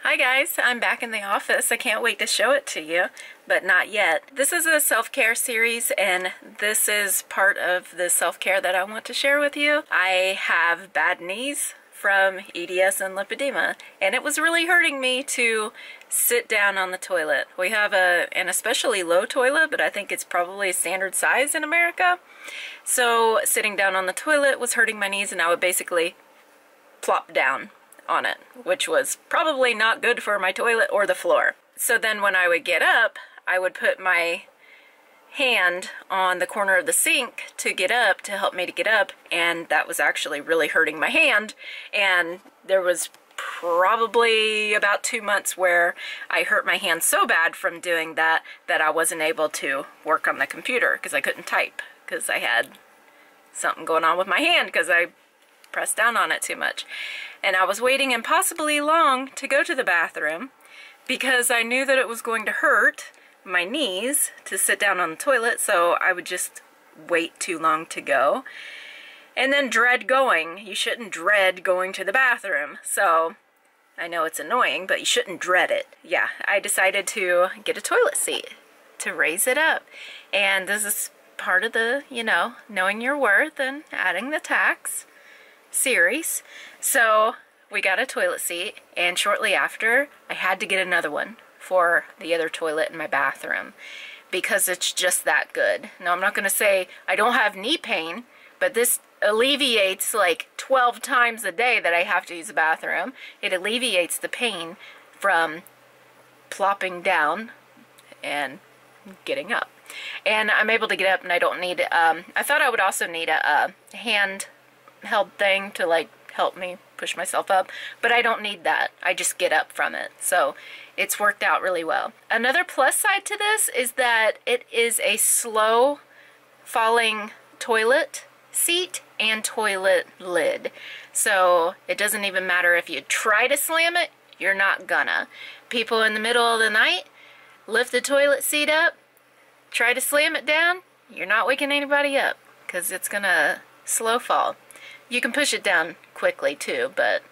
Hi guys, I'm back in the office. I can't wait to show it to you, but not yet. This is a self-care series, and this is part of the self-care that I want to share with you. I have bad knees from EDS and lipedema, and it was really hurting me to sit down on the toilet. We have an especially low toilet, but I think it's probably a standard size in America. So sitting down on the toilet was hurting my knees, and I would basically plop down on it, which was probably not good for my toilet or the floor. So then when I would get up, I would put my hand on the corner of the sink to get up, to help me to get up, and that was actually really hurting my hand. And there was probably about 2 months where I hurt my hand so bad from doing that that I wasn't able to work on the computer because I couldn't type because I had something going on with my hand because I pressed down on it too much. And I was waiting impossibly long to go to the bathroom because I knew that it was going to hurt my knees to sit down on the toilet, so I would just wait too long to go and then dread going. You shouldn't dread going to the bathroom. So I know it's annoying, but you shouldn't dread it. Yeah, I decided to get a toilet seat to raise it up. And this is part of the, knowing your worth and adding the tax series. So we got a toilet seat, and shortly after I had to get another one for the other toilet in my bathroom because it's just that good. Now I'm not going to say I don't have knee pain, but this alleviates like 12 times a day that I have to use the bathroom. It alleviates the pain from plopping down and getting up. And I'm able to get up, and I don't need, I thought I would also need a hand held thing to like help me push myself up, but I don't need that. I just get up from it. So it's worked out really well. Another plus side to this is that it is a slow falling toilet seat and toilet lid. So it doesn't even matter if you try to slam it, you're not gonna. People in the middle of the night lift the toilet seat up, try to slam it down, you're not waking anybody up because it's gonna slow fall. You can push it down quickly too, but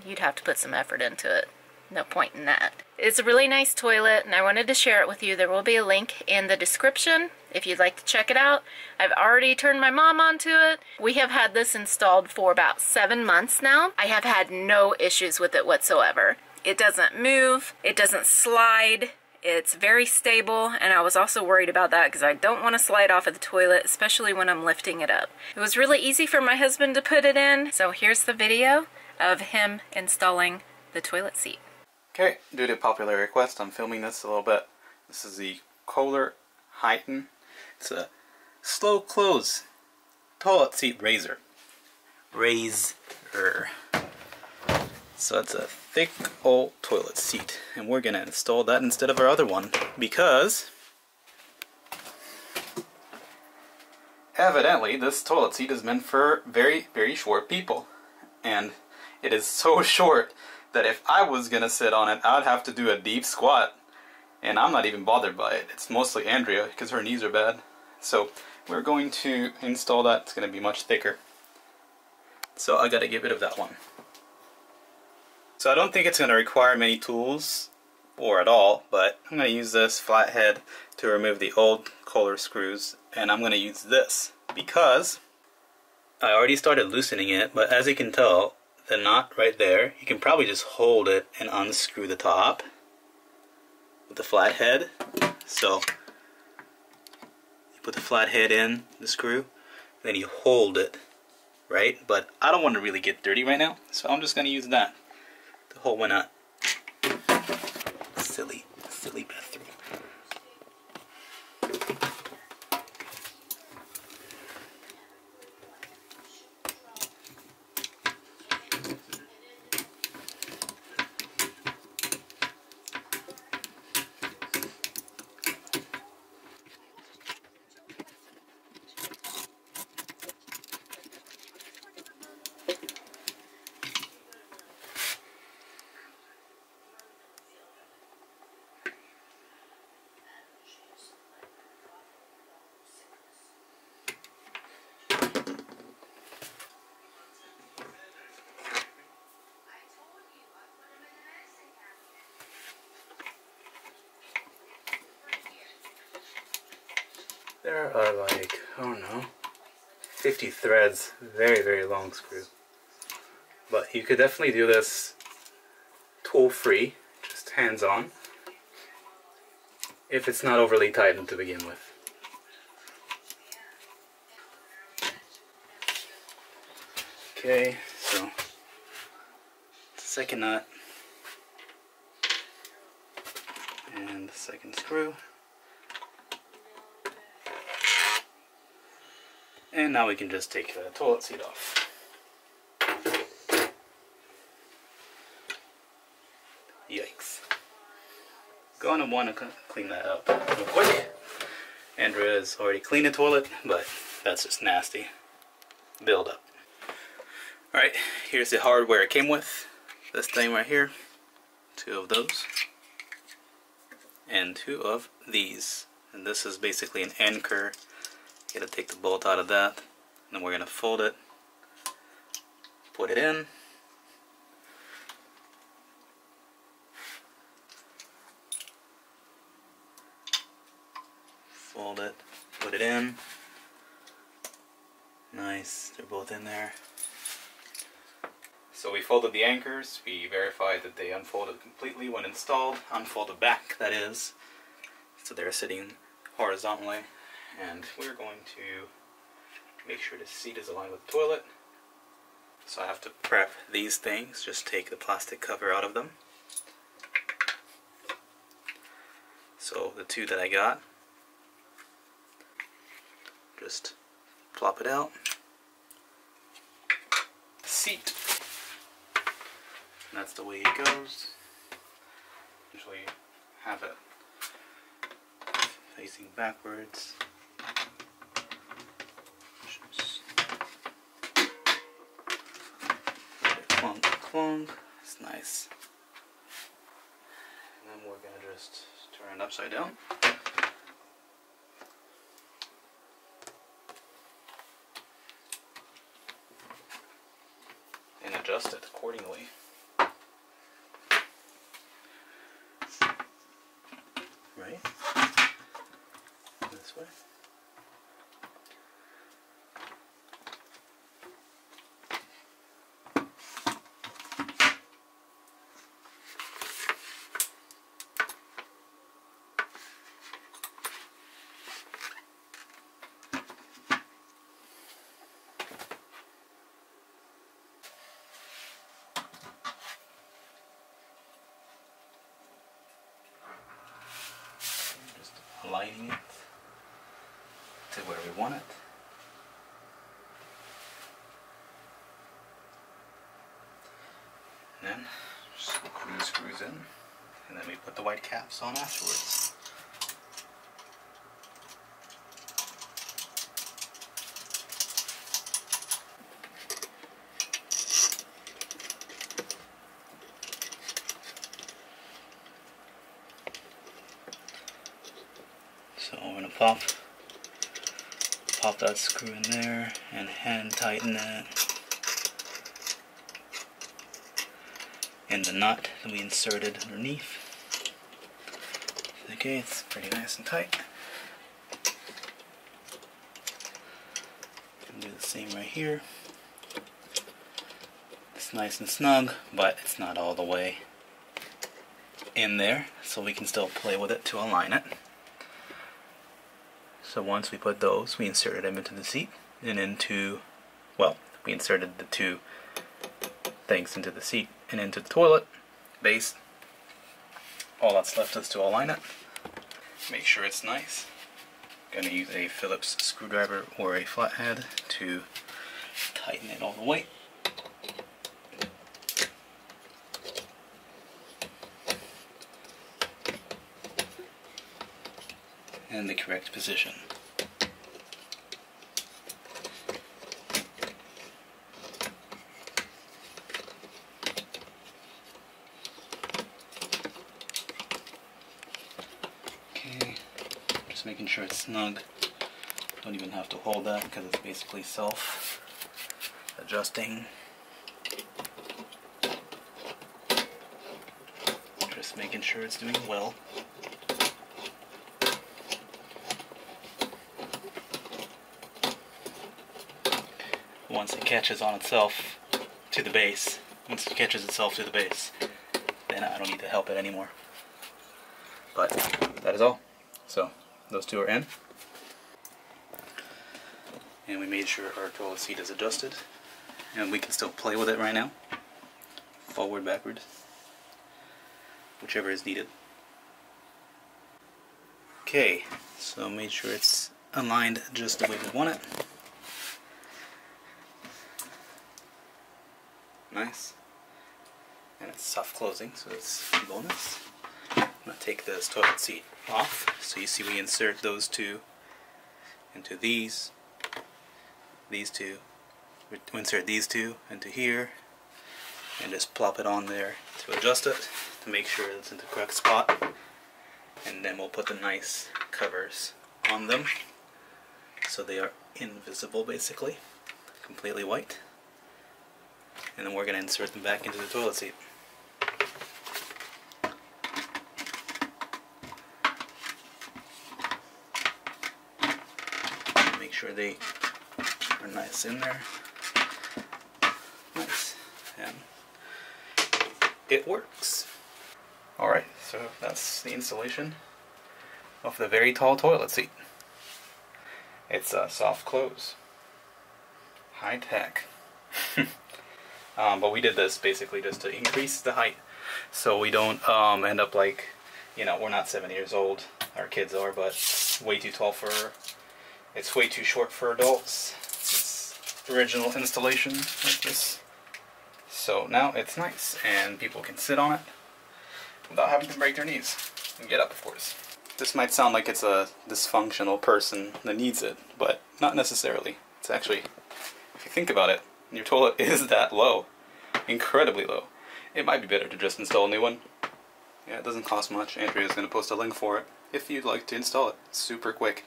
you'd have to put some effort into it. No point in that. It's a really nice toilet, and I wanted to share it with you. There will be a link in the description if you'd like to check it out. I've already turned my mom onto it. We have had this installed for about 7 months now. I have had no issues with it whatsoever. It doesn't move, it doesn't slide. It's very stable, and I was also worried about that because I don't want to slide off of the toilet, especially when I'm lifting it up. It was really easy for my husband to put it in, so here's the video of him installing the toilet seat. Okay, due to popular request, I'm filming this a little bit. This is the Kohler Heighten. It's a slow close toilet seat raiser. So it's a thick old toilet seat, and we're gonna install that instead of our other one because evidently this toilet seat is meant for very, very short people, and it is so short that if I was gonna sit on it, I'd have to do a deep squat, and I'm not even bothered by it. It's mostly Andrea because her knees are bad. So we're going to install that. It's gonna be much thicker, so I gotta get rid of that one. So I don't think it's going to require many tools, or at all, but I'm going to use this flathead to remove the old Kohler screws, and I'm going to use this because I already started loosening it, but as you can tell, the knot right there, you can probably just hold it and unscrew the top with the flathead. So you put the flathead in the screw, then you hold it, right? But I don't want to really get dirty right now, so I'm just going to use that. Oh, why not? Silly bathroom. There are like, I don't know, 50 threads. Very, very long screw. But you could definitely do this tool free, just hands on, if it's not overly tightened to begin with. Okay, so second nut and the second screw. And now we can just take the toilet seat off. Yikes. Gonna want to clean that up real quick. Andrea has already cleaned the toilet, but that's just nasty build up. Alright, here's the hardware it came with. This thing right here. 2 of those. And 2 of these. And this is basically an anchor. You gotta take the bolt out of that. And then we're gonna fold it. Put it in. Fold it. Put it in. Nice, they're both in there. So we folded the anchors, we verified that they unfolded completely when installed, unfolded back that is, so they're sitting horizontally, and we're going to make sure the seat is aligned with the toilet. So I have to prep these things, just take the plastic cover out of them. So the 2 that I got, just plop it out. Seat. And that's the way it goes. Usually have it facing backwards. Just clunk, clunk. It's nice. And then we're gonna just turn it upside down. And adjust it accordingly. Right? This way. Aligning it to where we want it. And then screw the screws in, and then we put the white caps on afterwards. So I'm going to pop that screw in there and hand tighten that. And the nut that we inserted underneath. Okay, it's pretty nice and tight. And do the same right here. It's nice and snug, but it's not all the way in there, so we can still play with it to align it. So once we put those, we inserted them into the seat and into, well, we inserted the 2 things into the seat and into the toilet base. All that's left is to align it. Make sure it's nice. Gonna use a Phillips screwdriver or a flathead to tighten it all the way. In the correct position. Okay, just making sure it's snug. Don't even have to hold that because it's basically self-adjusting. Just making sure it's doing well. once it catches on itself to the base, once it catches itself to the base, then I don't need to help it anymore. But that is all. So those two are in. And we made sure our toilet seat is adjusted. And we can still play with it right now. Forward, backward. Whichever is needed. Okay, so made sure it's aligned just the way we want it. Nice. And it's soft closing, so it's a bonus. I'm going to take this toilet seat off. So you see we insert those two into these two. We insert these two into here and just plop it on there to adjust it to make sure it's in the correct spot. And then we'll put the nice covers on them so they are invisible, basically, completely white. And then we're going to insert them back into the toilet seat. Make sure they are nice in there. Nice. And it works. Alright, so that's the installation of the very tall toilet seat. It's a soft close. High tech. But we did this basically just to increase the height so we don't end up like, you know, we're not 7 years old, our kids are, but way too tall for, it's way too short for adults. It's original installation like this. So now it's nice and people can sit on it without having to break their knees and get up, of course. This might sound like it's a dysfunctional person that needs it, but not necessarily. It's actually, if you think about it, your toilet is that low, incredibly low. It might be better to just install a new one. Yeah, it doesn't cost much. Andrea's going to post a link for it if you'd like to install it. It's super quick.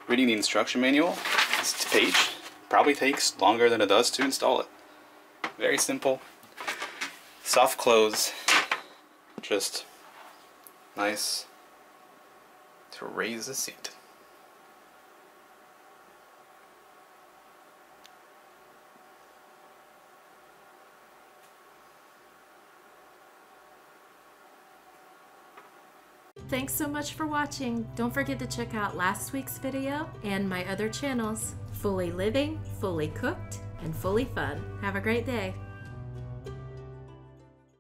Reading the instruction manual, this page probably takes longer than it does to install it. Very simple. Soft close. Just nice to raise the seat. Thanks so much for watching. Don't forget to check out last week's video and my other channels, Fully Living, Fully Cooked, and Fully Fun. Have a great day.